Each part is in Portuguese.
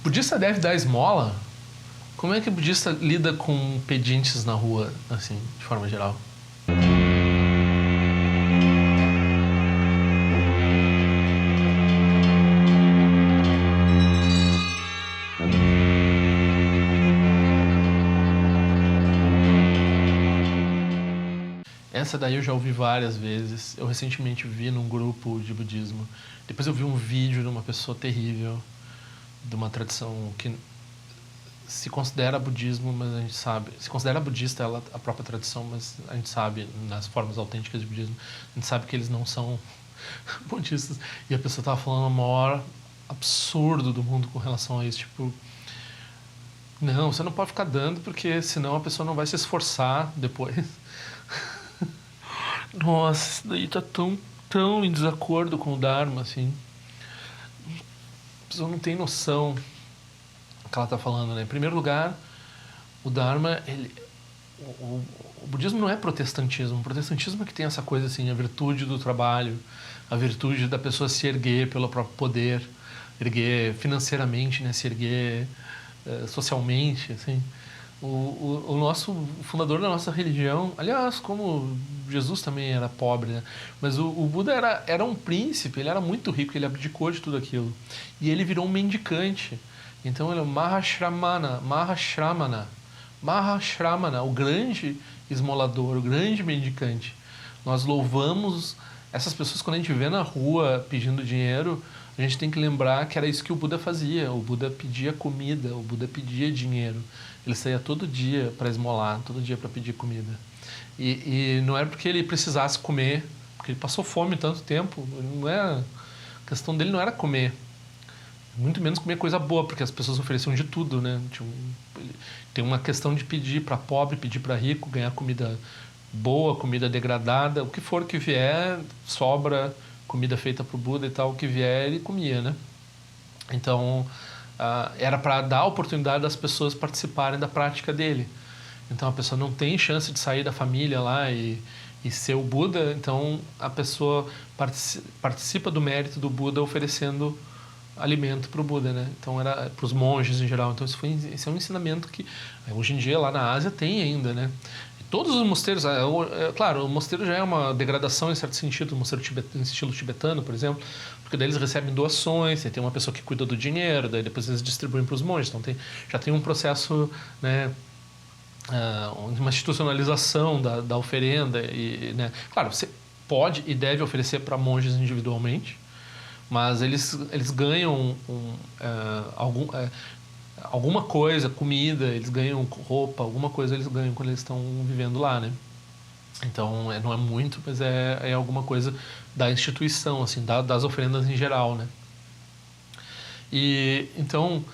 Budista deve dar esmola? Como é que o budista lida com pedintes na rua, assim, de forma geral? Essa daí eu já ouvi várias vezes. Eu recentemente vi num grupo de budismo. Depois eu vi um vídeo de uma pessoa terrível, de uma tradição que se considera budismo, mas a gente sabe... Se considera budista ela, a própria tradição, mas a gente sabe, nas formas autênticas de budismo, a gente sabe que eles não são budistas. E a pessoa estava falando o maior absurdo do mundo com relação a isso. Tipo, não, você não pode ficar dando, porque senão a pessoa não vai se esforçar depois. Nossa, isso daí tá tão em desacordo com o Dharma, assim. A pessoa não tem noção do que ela tá falando, né? Em primeiro lugar, o Dharma, o budismo não é protestantismo. O protestantismo é que tem essa coisa, assim, a virtude do trabalho, a virtude da pessoa se erguer pelo próprio poder, erguer financeiramente, né? Se erguer socialmente, assim. O nosso o fundador da nossa religião, aliás, como Jesus também era pobre, né? Mas o Buda era um príncipe, ele era muito rico, ele abdicou de tudo aquilo. E ele virou um mendicante. Então ele é o Mahashramana, o grande esmolador, o grande mendicante. Nós louvamos essas pessoas quando a gente vê na rua pedindo dinheiro, a gente tem que lembrar que era isso que o Buda fazia. O Buda pedia comida, o Buda pedia dinheiro. Ele saía todo dia para esmolar, todo dia para pedir comida. E não era porque ele precisasse comer, porque ele passou fome tanto tempo. Não era, a questão dele não era comer, muito menos comer coisa boa, porque as pessoas ofereciam de tudo, né? Tem uma questão de pedir para pobre, pedir para rico, ganhar comida boa, comida degradada, o que for que vier, sobra comida feita para o Buda e tal, o que vier ele comia, né? Então era para dar a oportunidade das pessoas participarem da prática dele. Então a pessoa não tem chance de sair da família lá e ser o Buda, então a pessoa participa do mérito do Buda oferecendo alimento para o Buda, né? Então era para os monges em geral. Então esse é um ensinamento que hoje em dia lá na Ásia tem ainda, né? E todos os mosteiros, claro, o mosteiro já é uma degradação em certo sentido, o mosteiro em estilo tibetano, por exemplo, porque daí eles recebem doações, tem uma pessoa que cuida do dinheiro, daí depois eles distribuem para os monges. Então já tem um processo, né? Uma institucionalização da oferenda e, né? Claro, você pode e deve oferecer para monges individualmente, mas eles ganham alguma coisa, comida, eles ganham roupa, alguma coisa eles ganham quando eles estão vivendo lá, né? Então não é muito, mas é alguma coisa da instituição, assim, das oferendas em geral, né? E então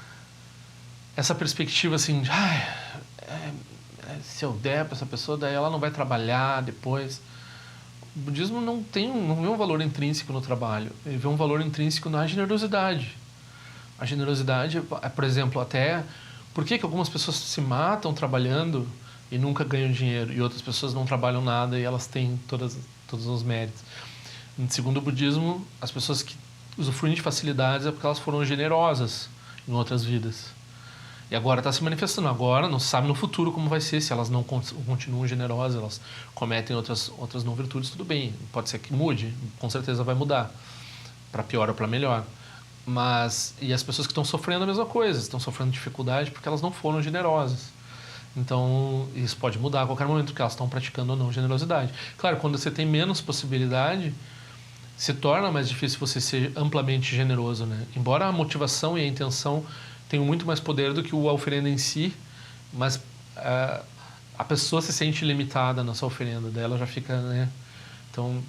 essa perspectiva assim, se eu der para essa pessoa, daí ela não vai trabalhar depois. O budismo não vê um valor intrínseco no trabalho, ele vê um valor intrínseco na generosidade. A generosidade, por exemplo, até... Por que algumas pessoas se matam trabalhando e nunca ganham dinheiro, e outras pessoas não trabalham nada e elas têm todos os méritos? Segundo o budismo, as pessoas que usufruem de facilidades é porque elas foram generosas em outras vidas. E agora está se manifestando. Agora não se sabe no futuro como vai ser, se elas não continuam generosas, elas cometem outras não virtudes, tudo bem. Pode ser que mude, com certeza vai mudar, para pior ou para melhor. E as pessoas que estão sofrendo a mesma coisa, estão sofrendo dificuldade porque elas não foram generosas. Então isso pode mudar a qualquer momento, porque elas estão praticando ou não generosidade. Claro, quando você tem menos possibilidade, se torna mais difícil você ser amplamente generoso, né? Embora a motivação e a intenção tem muito mais poder do que a oferenda em si, mas a pessoa se sente limitada na sua oferenda, daí ela já fica, né? Então,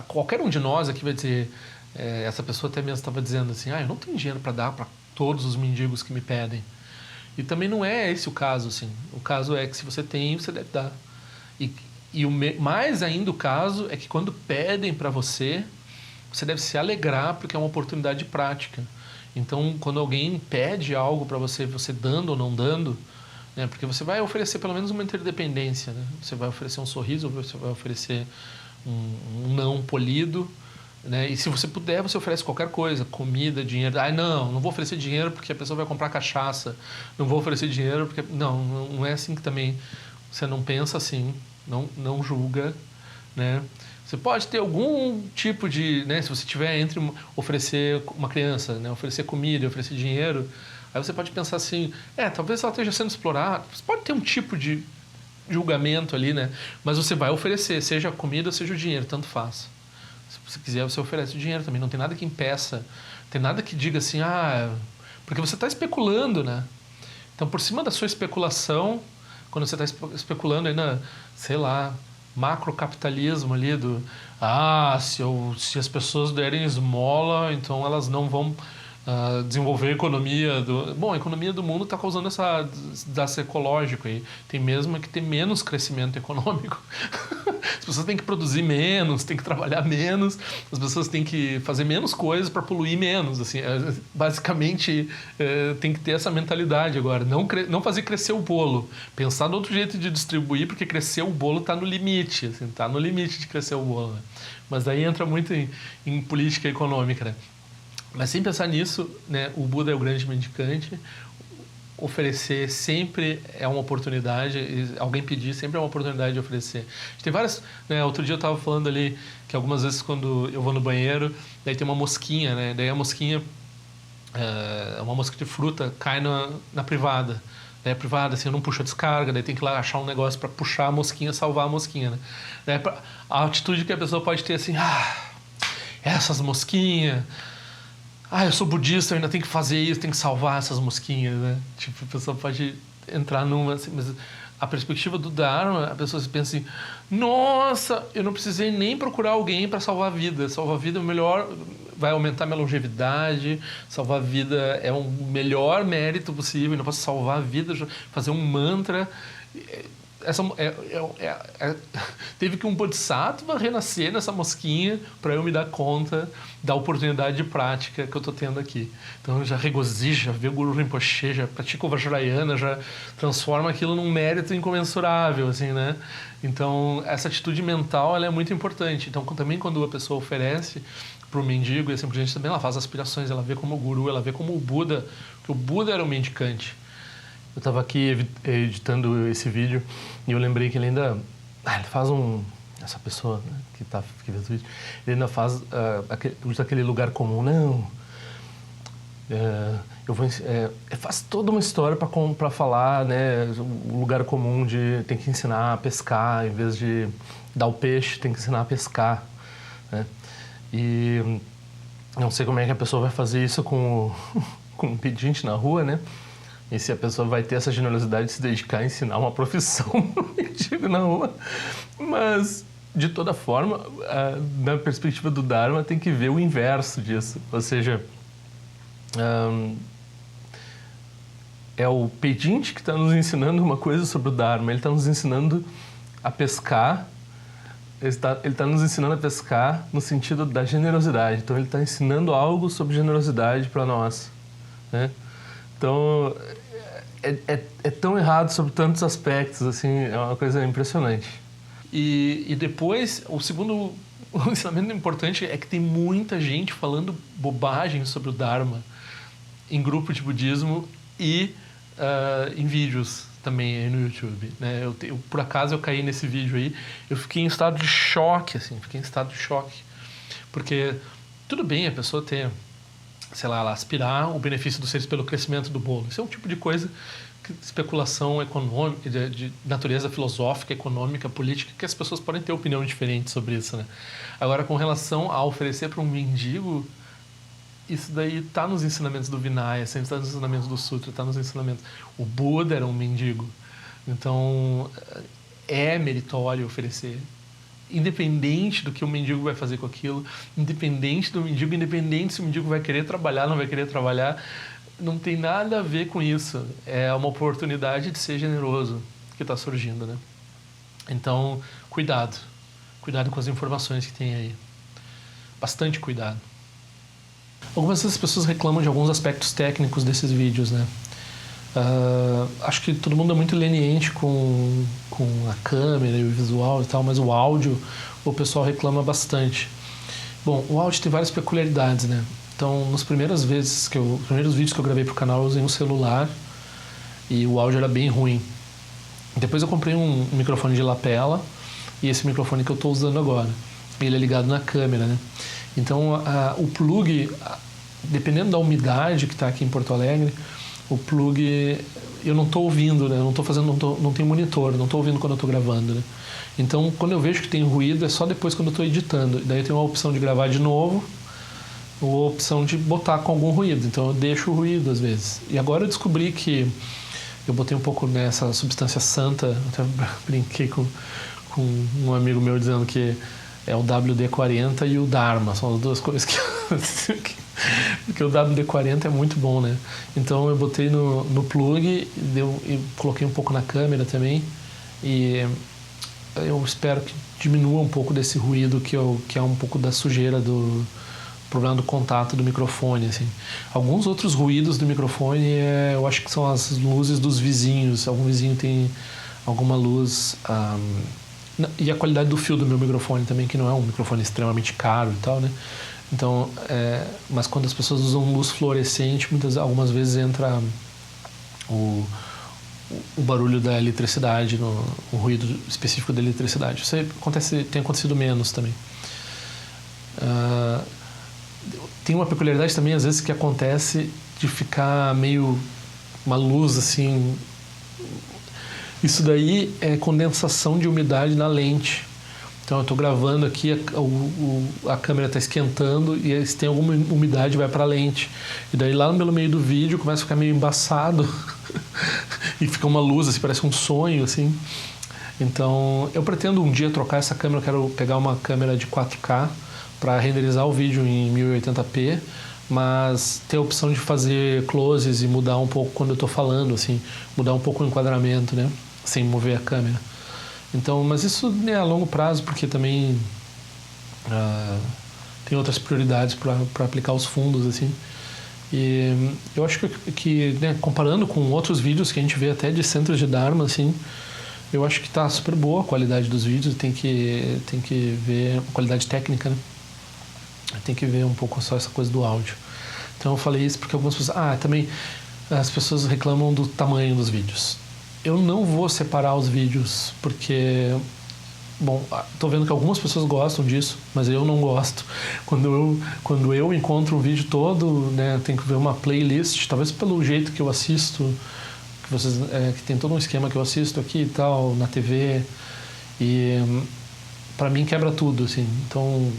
qualquer um de nós aqui vai dizer, essa pessoa até mesmo estava dizendo assim, eu não tenho dinheiro para dar para todos os mendigos que me pedem. E também não é esse o caso, assim. O caso é que se você tem, você deve dar. E mais ainda o caso é que quando pedem para você deve se alegrar porque é uma oportunidade de prática. Então, quando alguém pede algo para você dando ou não dando, né, porque você vai oferecer pelo menos uma interdependência, né? Você vai oferecer um sorriso, ou você vai oferecer um não polido, né? E se você puder, você oferece qualquer coisa, comida, dinheiro. Ah, não vou oferecer dinheiro porque a pessoa vai comprar cachaça. Não vou oferecer dinheiro porque... Não é assim que também... Você não pensa assim, não julga, né? Você pode ter algum tipo de... Né? Se você tiver entre oferecer uma criança, né? Oferecer comida, oferecer dinheiro, aí você pode pensar assim, talvez ela esteja sendo explorada. Você pode ter um tipo de julgamento ali, né? Mas você vai oferecer, seja a comida ou seja o dinheiro, tanto faz. Se você quiser, você oferece o dinheiro também. Não tem nada que impeça, tem nada que diga assim, porque você está especulando, né? Então, por cima da sua especulação, quando você está especulando ainda, sei lá, macrocapitalismo ali se as pessoas derem esmola, então elas não vão desenvolver a economia Bom, a economia do mundo está causando essa desastre ecológico aí. Tem mesmo que ter menos crescimento econômico. As pessoas têm que produzir menos, têm que trabalhar menos, as pessoas têm que fazer menos coisas para poluir menos. Assim, basicamente, tem que ter essa mentalidade agora. Não fazer crescer o bolo. Pensar no outro jeito de distribuir, porque crescer o bolo está no limite. Está no limite de crescer o bolo. Né? Mas daí entra muito em política econômica, né? Mas sem pensar nisso, né, o Buda é o grande mendicante. Oferecer sempre é uma oportunidade, alguém pedir sempre é uma oportunidade de oferecer. Tem várias, né, outro dia eu estava falando ali que algumas vezes quando eu vou no banheiro, daí tem uma mosquinha, né, daí a mosquinha, uma mosca de fruta, cai na privada. Daí a privada, assim, eu não puxo a descarga, daí tem que ir lá achar um negócio para puxar a mosquinha, salvar a mosquinha, né. Daí a atitude que a pessoa pode ter assim, essas mosquinhas... eu sou budista, eu ainda tenho que fazer isso, tenho que salvar essas mosquinhas, né? Tipo, a pessoa pode entrar numa... Assim, mas a perspectiva do Dharma, a pessoa se pensa assim, nossa, eu não precisei nem procurar alguém para salvar a vida. Salvar a vida é o melhor, vai aumentar minha longevidade, salvar a vida é o melhor mérito possível, eu não posso salvar a vida, fazer um mantra... Teve que um bodhisattva renascer nessa mosquinha para eu me dar conta da oportunidade de prática que eu estou tendo aqui. Então já regozija, vê o Guru Rinpoche, já pratica o Vajrayana, já transforma aquilo num mérito incomensurável, assim, né? Então essa atitude mental ela é muito importante. Então também quando a pessoa oferece para o mendigo e assim por diante, também ela faz aspirações, ela vê como o Guru, ela vê como o Buda, que o Buda era um mendicante. Eu estava aqui editando esse vídeo e eu lembrei que ele ainda... ele faz essa pessoa, né, que fez o vídeo, ele ainda faz aquele lugar comum. Não, faz toda uma história para falar, né, o lugar comum de tem que ensinar a pescar, em vez de dar o peixe, tem que ensinar a pescar. Né? E não sei como é que a pessoa vai fazer isso com um pedinte na rua, né? E se a pessoa vai ter essa generosidade de se dedicar a ensinar uma profissão no mendigo na rua. Mas, de toda forma, na perspectiva do Dharma, tem que ver o inverso disso. Ou seja, é o pedinte que está nos ensinando uma coisa sobre o Dharma. Ele está nos ensinando a pescar. Ele está nos ensinando a pescar no sentido da generosidade. Então, ele está ensinando algo sobre generosidade para nós, né? Então, é tão errado sobre tantos aspectos, assim, é uma coisa impressionante. E depois, o segundo ensinamento importante é que tem muita gente falando bobagem sobre o Dharma em grupo de budismo e em vídeos também aí no YouTube, né? Por acaso eu caí nesse vídeo aí, eu fiquei em estado de choque, assim, porque tudo bem a pessoa ter, sei lá, ela aspirar o benefício dos seres pelo crescimento do bolo. Isso é um tipo de coisa, especulação econômica, de natureza filosófica, econômica, política, que as pessoas podem ter opinião diferente sobre isso, né? Agora, com relação a oferecer para um mendigo, isso daí está nos ensinamentos do Vinaya, sempre está nos ensinamentos do Sutra, está nos ensinamentos... O Buda era um mendigo. Então, é meritório oferecer. Independente do que o mendigo vai fazer com aquilo, independente do mendigo, independente se o mendigo vai querer trabalhar, não vai querer trabalhar, não tem nada a ver com isso. É uma oportunidade de ser generoso que está surgindo, né? Então, cuidado com as informações que tem aí. Bastante cuidado. Algumas das pessoas reclamam de alguns aspectos técnicos desses vídeos, né? Acho que todo mundo é muito leniente com a câmera e o visual e tal, mas o áudio o pessoal reclama bastante. Bom, o áudio tem várias peculiaridades, né? Então, nos primeiros vídeos que eu gravei pro canal, eu usei um celular e o áudio era bem ruim. Depois eu comprei um microfone de lapela e esse microfone que eu estou usando agora. Ele é ligado na câmera, né? Então, o plug, dependendo da umidade que está aqui em Porto Alegre, o plug eu não estou ouvindo, né? Não tem monitor, não estou ouvindo quando eu estou gravando, né? Então, quando eu vejo que tem ruído, é só depois quando eu estou editando. Daí eu tenho a opção de gravar de novo ou a opção de botar com algum ruído. Então, eu deixo o ruído às vezes. E agora eu descobri que eu botei um pouco nessa substância santa, até brinquei com um amigo meu dizendo que é o WD-40 e o Dharma, são as duas coisas que porque o WD-40 é muito bom, né? Então eu botei no plug e coloquei um pouco na câmera também e eu espero que diminua um pouco desse ruído que é um pouco da sujeira do problema do contato do microfone, assim. Alguns outros ruídos do microfone eu acho que são as luzes dos vizinhos. Algum vizinho tem alguma luz e a qualidade do fio do meu microfone também, que não é um microfone extremamente caro e tal, né? Então, mas quando as pessoas usam luz fluorescente, algumas vezes entra o barulho da eletricidade, o ruído específico da eletricidade. Isso tem acontecido menos também. Tem uma peculiaridade também, às vezes, que acontece de ficar meio uma luz assim. Isso daí é condensação de umidade na lente. Então eu estou gravando aqui, a câmera está esquentando e se tem alguma umidade vai para a lente. E daí lá pelo meio do vídeo começa a ficar meio embaçado e fica uma luz, assim, parece um sonho, assim. Então eu pretendo um dia trocar essa câmera, eu quero pegar uma câmera de 4K para renderizar o vídeo em 1080p, mas ter a opção de fazer closes e mudar um pouco quando eu estou falando, assim, mudar um pouco o enquadramento, né, sem mover a câmera. Então, mas isso é a longo prazo, porque também tem outras prioridades para aplicar os fundos, assim. E eu acho que né, comparando com outros vídeos que a gente vê até de centros de Dharma, assim, eu acho que está super boa a qualidade dos vídeos. Tem que ver a qualidade técnica, né? Tem que ver um pouco só essa coisa do áudio. Então eu falei isso porque algumas pessoas... também as pessoas reclamam do tamanho dos vídeos. Eu não vou separar os vídeos porque... Bom, tô vendo que algumas pessoas gostam disso, mas eu não gosto. Quando eu encontro um vídeo todo, né, tem que ver uma playlist, talvez pelo jeito que eu assisto, que tem todo um esquema que eu assisto aqui e tal, na TV, e pra mim quebra tudo, assim. Então,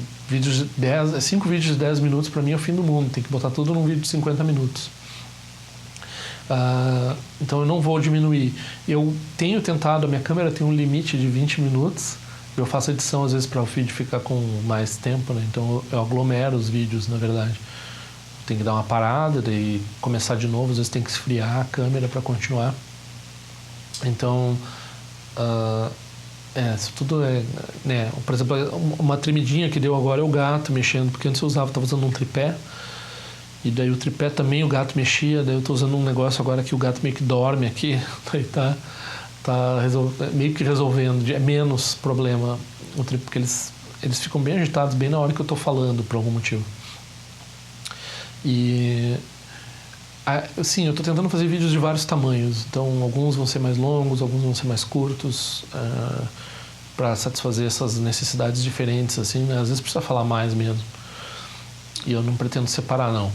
5 vídeos de 10 minutos pra mim é o fim do mundo, tem que botar tudo num vídeo de 50 minutos. Então eu não vou diminuir. Eu tenho tentado, a minha câmera tem um limite de 20 minutos, eu faço edição às vezes para o vídeo ficar com mais tempo, né? Então eu aglomero os vídeos, na verdade. Tem que dar uma parada, daí começar de novo, às vezes tem que esfriar a câmera para continuar. Então, isso tudo né? Por exemplo, uma tremidinha que deu agora é o gato mexendo, porque antes eu estava usando um tripé, e daí o tripé também o gato mexia, daí eu estou usando um negócio agora que o gato meio que dorme aqui, daí tá meio que resolvendo, é menos problema o tripé, porque eles ficam bem agitados bem na hora que eu estou falando, por algum motivo. E sim, eu estou tentando fazer vídeos de vários tamanhos, então alguns vão ser mais longos, alguns vão ser mais curtos, para satisfazer essas necessidades diferentes, assim, né? Às vezes precisa falar mais mesmo, e eu não pretendo separar, não.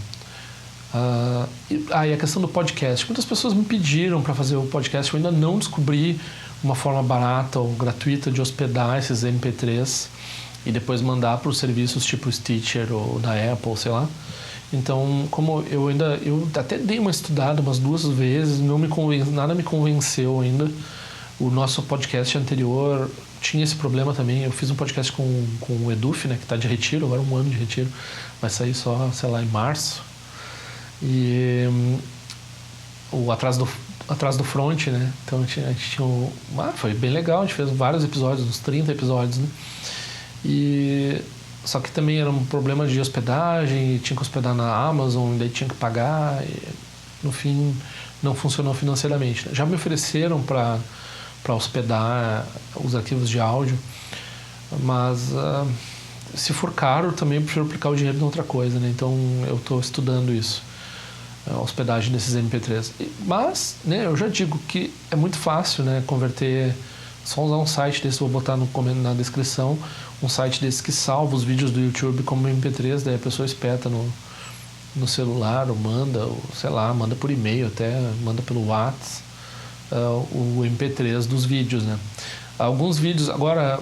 E a questão do podcast, muitas pessoas me pediram para fazer o podcast, eu ainda não descobri uma forma barata ou gratuita de hospedar esses MP3 e depois mandar para os serviços tipo Stitcher ou da Apple, sei lá. Então, como eu até dei uma estudada umas 2 vezes, nada me convenceu ainda. O nosso podcast anterior tinha esse problema também. Eu fiz um podcast com o Eduf, né, que está de retiro, agora 1 ano de retiro, vai sair só, sei lá, em março. E o Atrás do Front, né? Então a gente tinha foi bem legal, a gente fez vários episódios, uns 30 episódios, né? Só que também era um problema de hospedagem, tinha que hospedar na Amazon, daí tinha que pagar, e no fim não funcionou financeiramente. Já me ofereceram para hospedar os arquivos de áudio, mas se for caro, também eu prefiro aplicar o dinheiro em outra coisa, né? Então eu estou estudando isso, a hospedagem desses MP3. Mas, né, eu já digo que é muito fácil, né, converter, só usar um site desse, vou botar na descrição, um site desse que salva os vídeos do YouTube como MP3, daí a pessoa espeta no celular, ou manda, ou, sei lá, manda por e-mail até, manda pelo WhatsApp, o MP3 dos vídeos, né? Alguns vídeos, agora,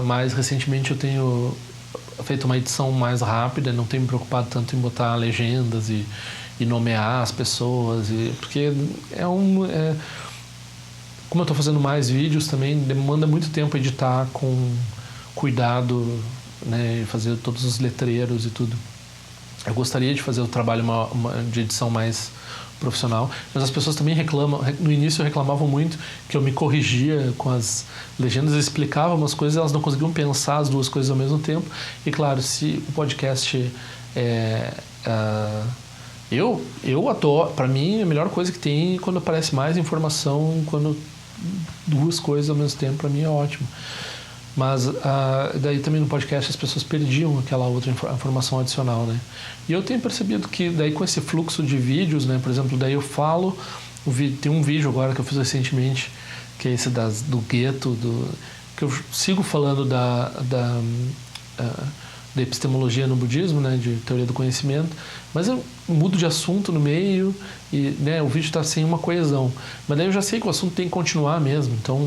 mais recentemente eu tenho feito uma edição mais rápida, não tenho me preocupado tanto em botar legendas e nomear as pessoas, porque como eu estou fazendo mais vídeos também, demanda muito tempo editar com cuidado, né, fazer todos os letreiros e tudo. Eu gostaria de fazer o trabalho de edição mais profissional, mas as pessoas também reclamam, no início reclamavam muito que eu me corrigia com as legendas, eu explicava umas coisas, elas não conseguiam pensar as duas coisas ao mesmo tempo. E claro, se o podcast eu adoro, para mim a melhor coisa que tem é quando aparece mais informação, quando duas coisas ao mesmo tempo, para mim é ótimo. Mas daí também no podcast as pessoas perdiam aquela outra informação adicional, né? E eu tenho percebido que daí com esse fluxo de vídeos, né? Por exemplo, daí eu falo, tem um vídeo agora que eu fiz recentemente, que é esse do gueto, que eu sigo falando da epistemologia no budismo, né? De teoria do conhecimento, mas eu mudo de assunto no meio e, né, o vídeo está sem uma coesão. Mas daí eu já sei que o assunto tem que continuar mesmo, então...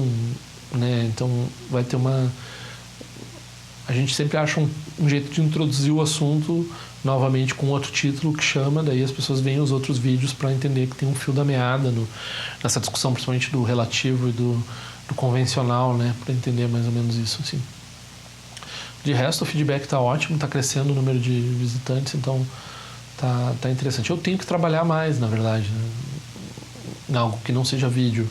né? Então vai ter a gente sempre acha um jeito de introduzir o assunto novamente com outro título que chama, daí as pessoas veem os outros vídeos para entender que tem um fio da meada nessa discussão, principalmente do relativo e do convencional, né? Para entender mais ou menos isso, assim. De resto, o feedback está ótimo, está crescendo o número de visitantes, então tá interessante. Eu tenho que trabalhar mais, na verdade, né? Em algo que não seja vídeo,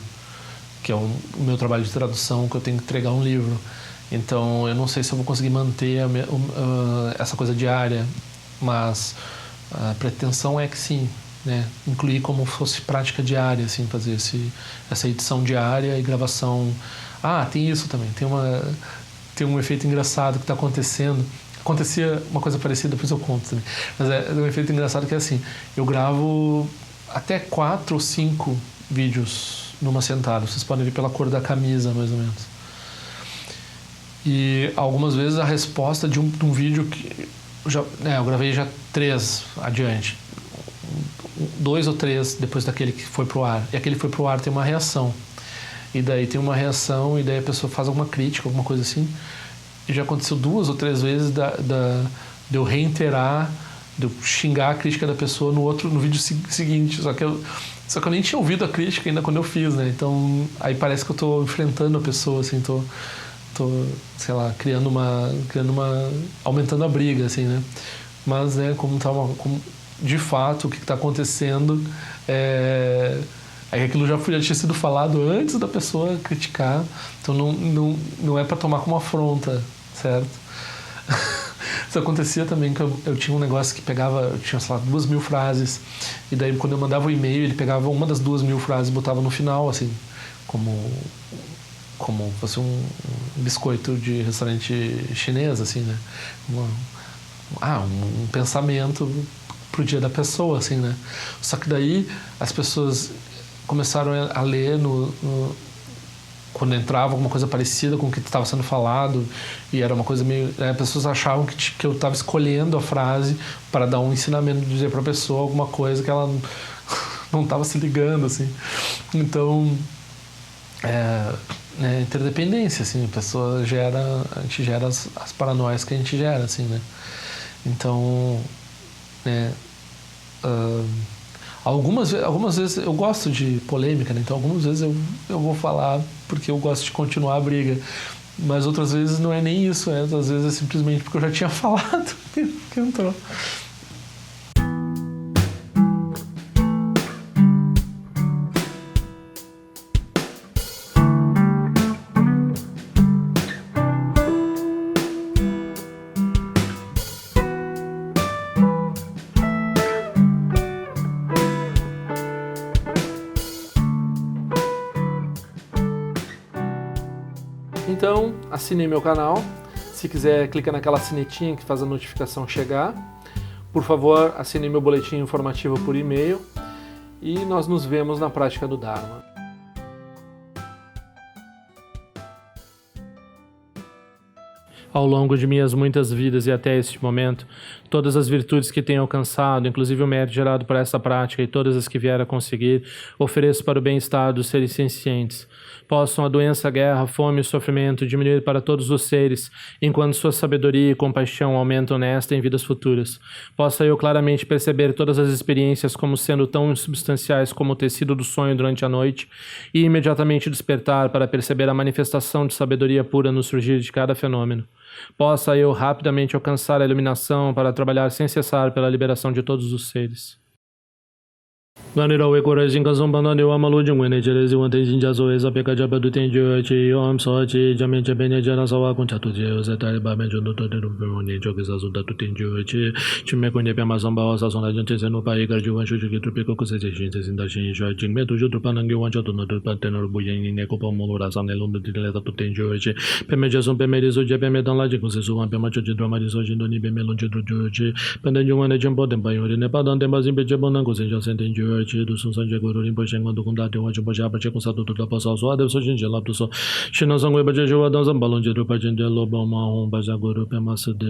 que é o meu trabalho de tradução, que eu tenho que entregar um livro. Então, eu não sei se eu vou conseguir manter essa coisa diária, mas a pretensão é que sim, né? Incluir como fosse prática diária, assim, fazer essa edição diária e gravação. Tem isso também, tem um efeito engraçado que está acontecendo. Acontecia uma coisa parecida, depois eu conto também. Mas é um efeito engraçado que é assim, eu gravo até 4 ou 5 vídeos numa sentada. Vocês podem ver pela cor da camisa, mais ou menos. E algumas vezes a resposta de um vídeo que eu gravei já 3 adiante. 2 ou 3 depois daquele que foi pro ar. E aquele que foi pro ar tem uma reação. E daí tem uma reação, e daí a pessoa faz alguma crítica, alguma coisa assim. E já aconteceu 2 ou 3 vezes de eu reiterar, de eu xingar a crítica da pessoa no vídeo seguinte. Só que eu nem tinha ouvido a crítica ainda quando eu fiz, né? Então, aí parece que eu tô enfrentando a pessoa, assim, tô sei lá, aumentando a briga, assim, né? Mas, né, de fato, o que tá acontecendo aí aquilo já tinha sido falado antes da pessoa criticar, então não é para tomar como afronta, certo? Isso acontecia também, que eu tinha um negócio que eu tinha, sei lá, 2.000 frases, e daí quando eu mandava o e-mail, ele pegava uma das 2.000 frases e botava no final, assim, como fosse um biscoito de restaurante chinês, assim, né? Um pensamento pro dia da pessoa, assim, né? Só que daí as pessoas começaram a ler quando entrava alguma coisa parecida com o que estava sendo falado, e era uma coisa meio... As pessoas achavam que eu estava escolhendo a frase para dar um ensinamento, dizer para a pessoa alguma coisa que ela não estava se ligando, assim. Então, interdependência, assim, a gente gera as paranoias que a gente gera, assim, né? Então, algumas vezes eu gosto de polêmica, né? Então algumas vezes eu vou falar porque eu gosto de continuar a briga, mas outras vezes não é nem isso, às vezes é simplesmente porque eu já tinha falado que entrou. Então, assine meu canal, Se quiser, clica naquela sinetinha que faz a notificação chegar. Por favor, assine meu boletim informativo por e-mail e nós nos vemos na prática do Dharma. Ao longo de minhas muitas vidas e até este momento, todas as virtudes que tenho alcançado, inclusive o mérito gerado por essa prática e todas as que vier a conseguir, ofereço para o bem-estar dos seres sencientes. Possam a doença, a guerra, a fome e o sofrimento diminuir para todos os seres, enquanto sua sabedoria e compaixão aumentam nesta e em vidas futuras. Possa eu claramente perceber todas as experiências como sendo tão insubstanciais como o tecido do sonho durante a noite e imediatamente despertar para perceber a manifestação de sabedoria pura no surgir de cada fenômeno. Possa eu rapidamente alcançar a iluminação para trabalhar sem cessar pela liberação de todos os seres. Ganirawe Korajin Kasum Banani Wamalu Jungwene Cherezi Wantejin Jaso Eza Peka Jabadu Tenjo Chi Om Sochi Jamin Chebene Jana Sawa Kunchatu Jeo Zetari Baben Jondo Tode Rumpemoni Jogisa Zunda Tutenjo Chi Chime Kunye Pema Samba Osa Sona Jante Senupa Igar Juwan Shujuki Trupiko Kusese Shin Sesinda Shin Shua Jingme Tuju Trupanangi Wanchato No Trupantenor Buyen Nekopa Molura Sane Lundu Tileta Tutenjo Chi Peme Jason Peme Rizo Jepeme Don Laji Kusesu Wan Pema Choji Drama Rizo Jindoni Peme Lonche Trujo Chi Pende Jungwane Jembo Dempa Yori Nepadan Demba Zimbe Jebonan Kusenjo Sentenjo Chi do Sun Sanje Guru Rinpoche Ngando Kunda Dewa Jumbo Jaba Che Kusatu Tuta Pasa So Adev So Jinje Lab So Shina Sangwe Baje Jwa Dan Zambalon Jeru Pajen De Loba Ma Hon Baja Guru Pema Sede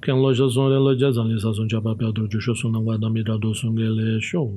Ken Loja Zon Reloja Zan Lisa Sun Jaba Pedro Jusho Sunangwa Damira Do Sungele Show